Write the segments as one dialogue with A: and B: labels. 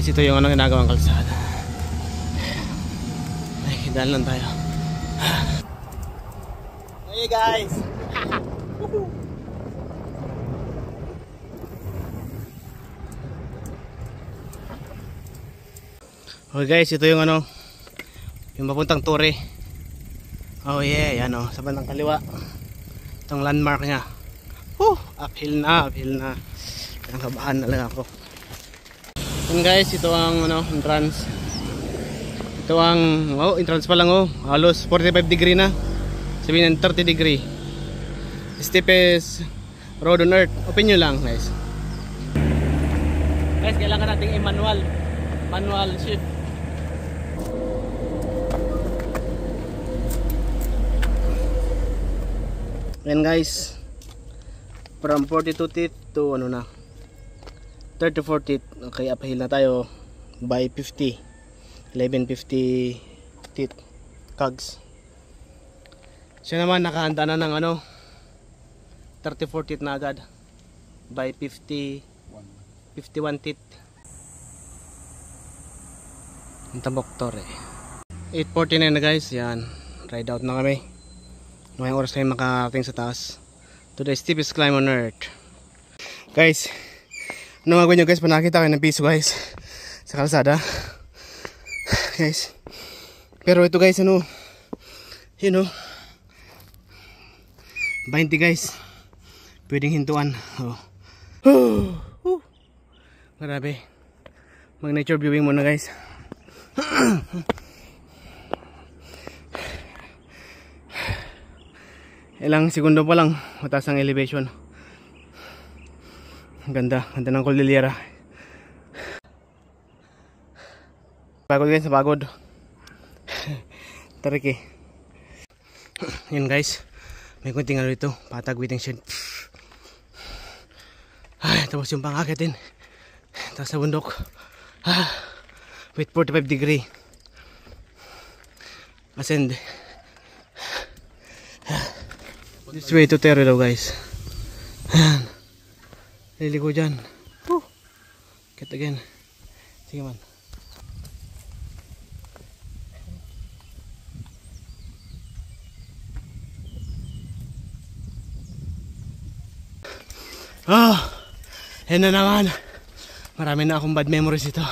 A: Guys, ito yung ano ginagawang kalsada. Ay, dahil lang tayo. Hey guys! Okay guys, ito yung ano, yung papuntang Torre. Oh yeah, yan o, sa bandang kaliwa. Itong landmark nya. Uphill na, uphill na. Kinakabahan na lang ako. Yan guys, ito ang ano, entrance. Ito ang, entrance pa lang halos 45 degree na. Sabihin ng 30 degree. Steepest road on earth. Open nyo lang guys. Guys, kailangan nating manual shift. Yan guys, from 42 teeth to ano na 34 teeth. Okay, uphill na tayo by 50 1150 teeth cogs. Siya naman nakahanda na ng ano 34 teeth na agad by 51 teeth. Ang Tambok Torre. 8:49 na guys, yan, ride out na kami. Ngayong oras kayo makarating sa taas to the steepest climb on earth. Guys, ano gagawin nyo guys? Panakita kayo ng piso guys sa kalsada guys. Pero ito guys, ano, you know, 20 guys, pwedeng hintuan. Grabe. Mag nature viewing muna guys. Ilang segundo pa lang mataas ang elevation. Ganda ng Cordillera. Pagod guys, pagod. Tarik eh. Yan guys, may kunting ano dito, patag waiting shed. Ay, tapos yung pangakitin tapos sa bundok with 45 degree ascend. This way to Torre daw guys. Ayan, liligo dyan. Get again. Sige man. Yan na naman. Marami na akong bad memories ito.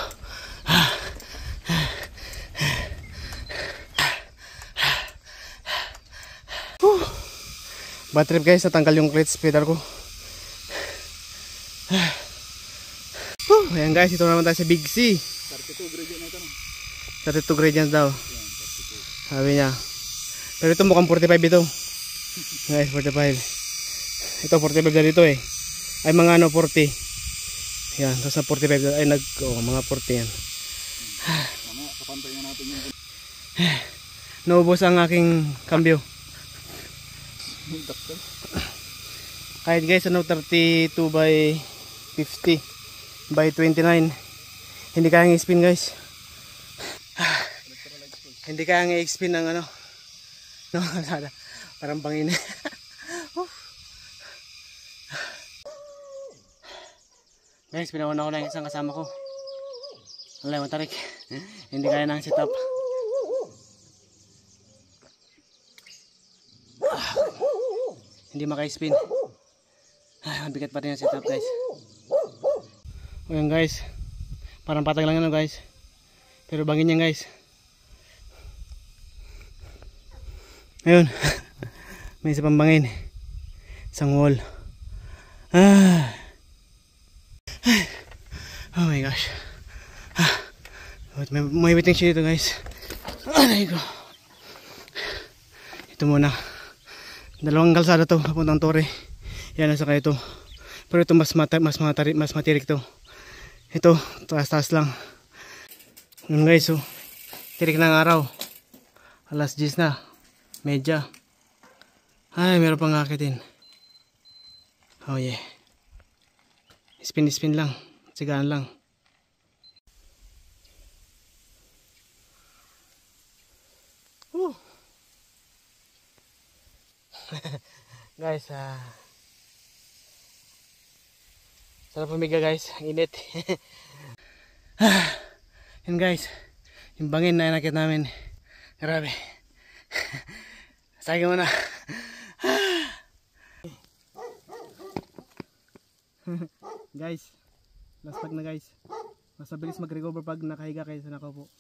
A: Bad trip guys, natanggal yung clutch pedal ko. Ayan guys, ito naman tayo sa Big C.
B: 32 gradient na ito, no?
A: 32 gradient daw. Sabi niya. Pero ito mukhang 45 ito. Guys, 45. Ito 45 na dito eh. Ay mga ano, 40. Yan, tapos na 45 ay mga 40 yan.
B: Mamaya, kapantayin natin yung
A: naubos ang aking kambyo. Kahit guys, ano, 32 by 50 by 29. Hindi kayang i-spin guys. Hindi kayang i-spin ng ano. No, parang bangin. Guys, pinauna ko lang isang kasama ko. Alay, matarik. Hindi kaya ng setup. Hindi maka-spin. Mabigat pa rin ang setup guys. O yan guys, parang patag lang yan guys, pero bangin yan guys. Ayun. May isa pang bangin, isang wall. Oh my gosh. May waiting siya dito guys. Aray ko. Ito muna, dalawang kalsada to papuntang Torre. Yan, nasa kayo to. Pero ito mas matirik to. Ito, taas-taas lang. Yun guys, oh. Tirik ng araw. Alas 10 na. Medya. Ay, meron pang akitin. Oh yeah. Spin lang. Sigaan lang. Guys, sarap pumiga guys, ang init. Yun guys, yung bangin na inakit namin. Grabe. Sige mo na. Guys, last pag na guys. Mas mabilis mag-recover pag nakahiga kayo sa nakaupo.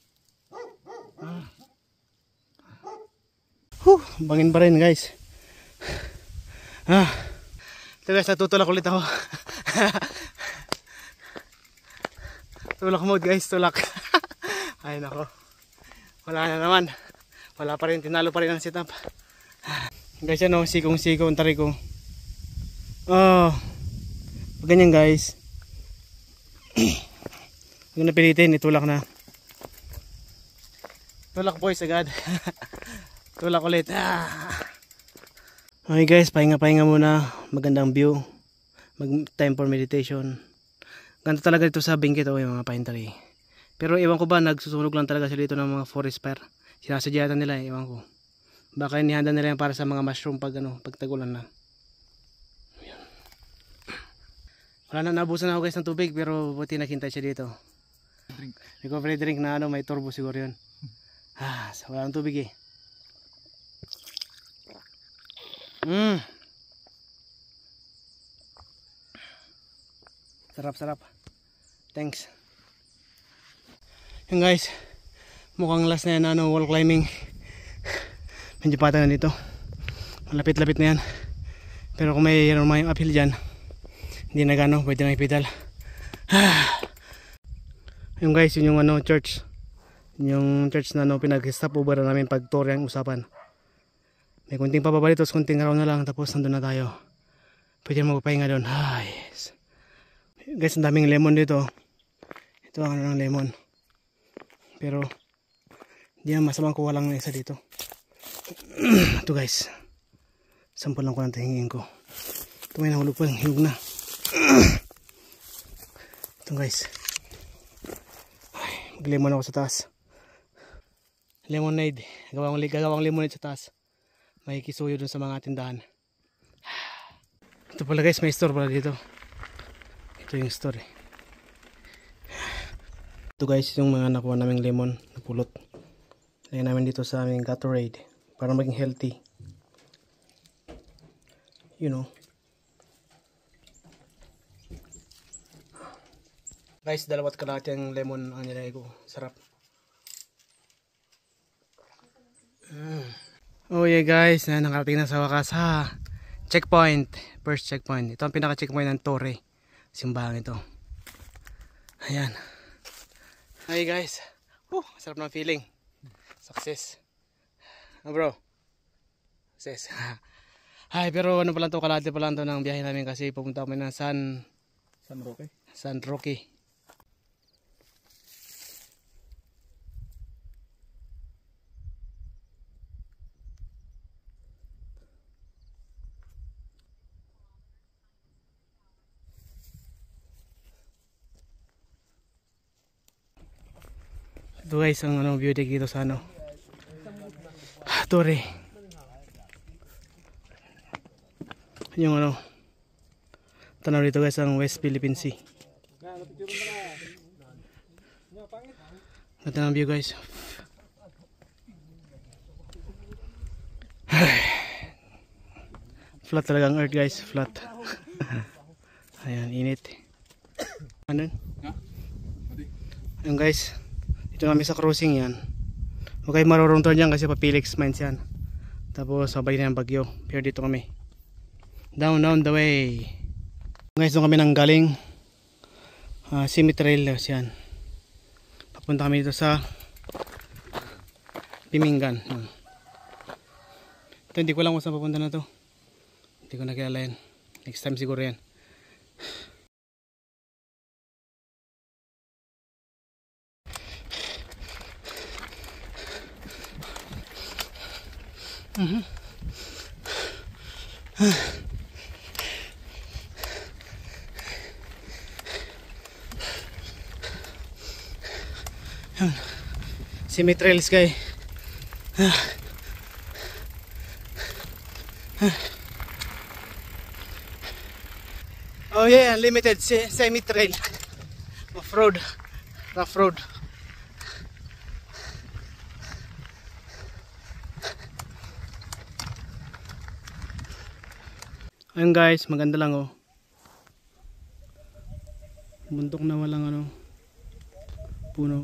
A: Bangin pa rin guys. Ito guys, natutulak ulit ako. Tulak mode guys, tulak. Ay nako. Wala na naman. Wala pa rin, tinalo pa rin ang sit-up. Guys yan o, sikong-sikong tari ko. Ganyan guys. Huwag napilitin, itulak na. Tulak boys agad. Tulak ulit. Okay guys, pahinga-pahinga muna. Magandang view. Time for meditation. Ganda talaga dito sa Benguet yung mga pine tree. Pero ewan ko ba, nagsusunog lang talaga sila dito ng mga forest fire. Sinasadyatan nila, ewan ko. Baka inihanda nila yan para sa mga mushroom pag tagulan na. Wala na, nabusan ako guys ng tubig, pero buti nakintay siya dito. Recovery drink na may turbo siguro yun. Wala ng tubig eh. Sarap. Thanks. Yun guys, mukhang last na yan wall climbing. Medyo patag na dito. Malapit-lapit na yan. Pero kung may yung uphill dyan, hindi na gano, pwede na ipedal. Yung guys, yun yung church. Yung church na pinag-stop over na namin pag tour yung usapan. May kunting pababa dito, kunting araw na lang, tapos nandun na tayo. Pwede na magpapahinga doon. Yes. Guys, ang daming lemon dito. Ito ang ng lemon. Pero hindi na masamang kuha lang na isa dito. Ito guys, sample lang ko ng tingin ko. Ito may nahulog pa, hiyog na. Ito guys, mag-lemon ako sa taas. Lemonade, gagawang lemonade sa taas. May kisuyo dun sa mga tindahan. Ito pala guys, may store pala dito. Ito yung store eh. Ito guys, yung mga nakuha naming lemon na pulot. Lagyan namin dito sa aming Gatorade para maging healthy. You know. Guys, dalawat kalahati yung lemon ang nilagay ko. Sarap. Oh yeah guys, nakarating na sa wakas checkpoint. First checkpoint. Ito ang pinaka-checkpoint ng Torre. Simbahan ito. Ayan. Hi guys. Sarap ng feeling. Success. Bro. Success. Ay, pero ano pa lang to, kalahati pa lang to ng biyahe namin kasi pupunta kami ng San Roque. Ito guys, ang view deck dito sa Torre. Yung tanaw dito guys ang West Philippine Sea. Ganda ng view guys. Flat talaga ang earth guys, flat. Ayan, init. Ano? Ayan guys, dito namin sa crossing yan. Huwag kayo marurong turn yan kasi pa-Felix Mines yan. Tapos sabay na yung bagyo. Pero dito kami. Down the way. Guys, doon kami nang galing. Cemetery yan. Papunta kami dito sa Pimingan. Ito hindi ko lang kung saan papunta na to. Hindi ko nakilala yan. Next time siguro yan. Cemetery guys. Oh yeah, unlimited semi-trail off-road. Rough road. Ayun guys, maganda lang oh. Bundok na walang ano, puno.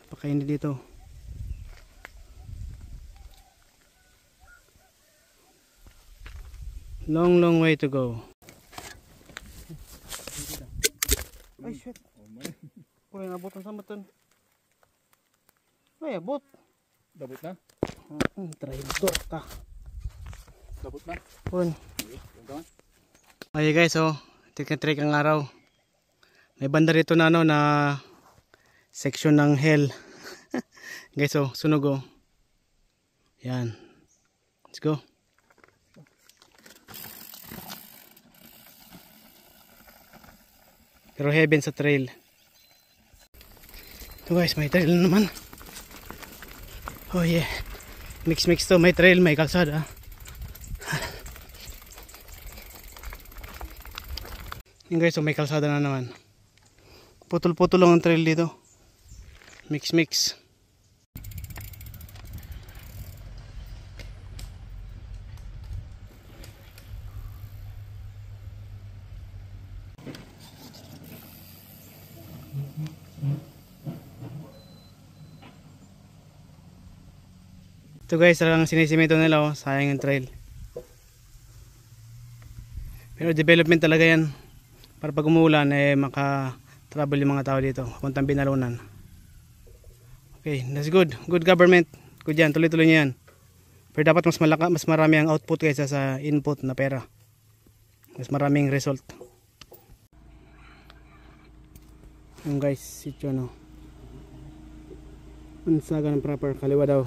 A: Napakainit dito. Long way to go. Ay shit. Uy, nabot ang samatan. Ay, abot.
B: Dabot na?
A: Traitor ka.
B: Dabot na?
A: Uy. Ay guys, oh. Trick ang araw. May banda rito na ano, na section ng hell. Guys, oh, sunog oh. Yan. Let's go. Pero heaven sa trail. Ito guys, may trail na naman. Oh yeah. Mix to, may trail, may kalsada. Yung guys, so may kalsada na naman. Putol-putol lang ang trail dito. Mix. Ito guys, talagang sinisimento nila oh, sayang yung trail. Pero development talaga yan. Para pag umuulan eh maka-travel yung mga tao dito, puntang Binalunan. Okay, that's good. Good government. Good yan, tuloy-tuloy nyo yan. Pero dapat mas marami ang output kaysa sa input na pera. Mas maraming result. Yung guys, sityo no. Ansaga ng proper, kaliwa daw.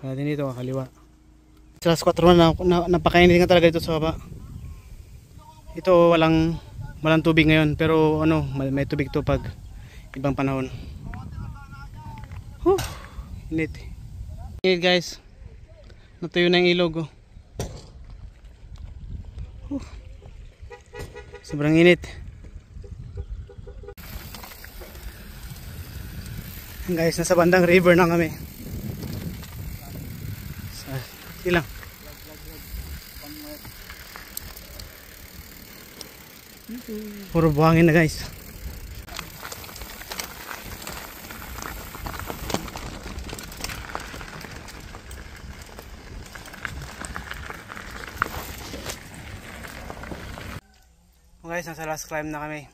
A: Kaya din dito, kaliwa. Alas 4 na napakainit nga talaga dito sa baba. Ito walang tubig ngayon, pero ano, may tubig to pag ibang panahon. Init. Init guys. Natuyo na yung ilog oh. Sobrang init. Guys, nasa bandang river na kami. Ilang. Puro buhangin na guys. Guys, nasa last climb na kami.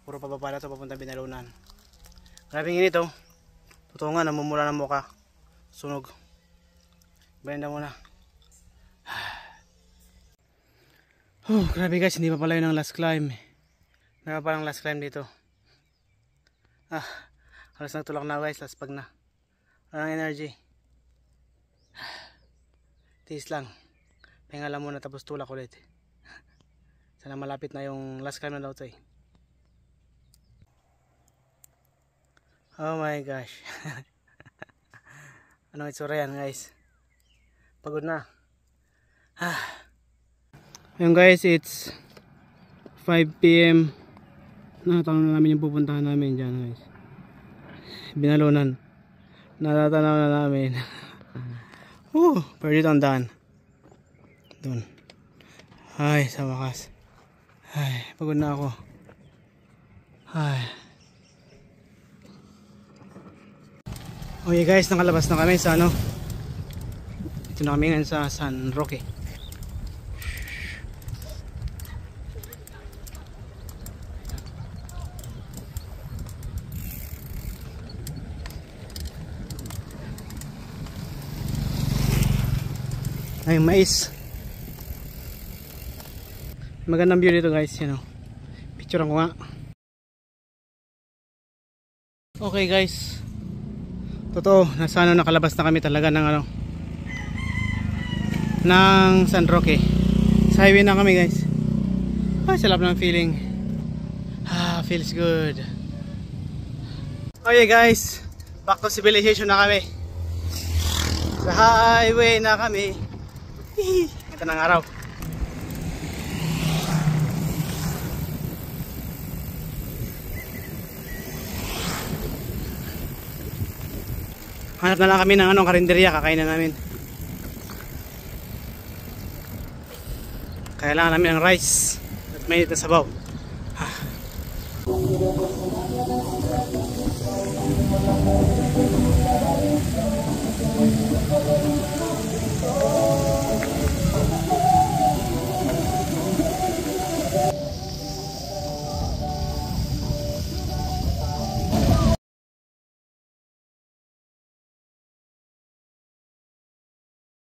A: Puro pababa na ito papunta Binalunan. Grabing init oh. Totoo nga, namumula ng mukha. Sunog. Benda muna. Oh, grabe guys, hindi pa pala yun ang last climb. Meron pa lang last climb dito. Halos nagtulak na guys, last pag na. Walang energy. Tiis lang. Pahinga lang muna tapos tulak ulit. Sana malapit na yung last climb na daw ito eh. Oh my gosh. Ano itsura yan guys? Pagod na. Ayun guys, it's 5 PM. Natatanaw na namin yung pupuntahan namin dyan guys. Binalunan. Natatanaw na namin. Pero dito ang daan. Doon. Ay, sa wakas. Ay, pagod na ako. Ay. Okay guys, nakalabas na kami sa ano. Ito na kami ngayon sa San Roque. Ay, mais. Magandang view dito guys, you know. Picturean ko nga. Okay guys. Totoo, nasa ano, nakalabas na kami talaga ng ano, ng San Roque. Sa highway na kami guys. Ay, sarap ng feeling. Feels good. Okay guys, back to civilization na kami. Sa highway na kami. Ito ng araw. Hanap na lang kami ng karinderya, kakain na namin. Kailangan namin ng rice at may na sabaw.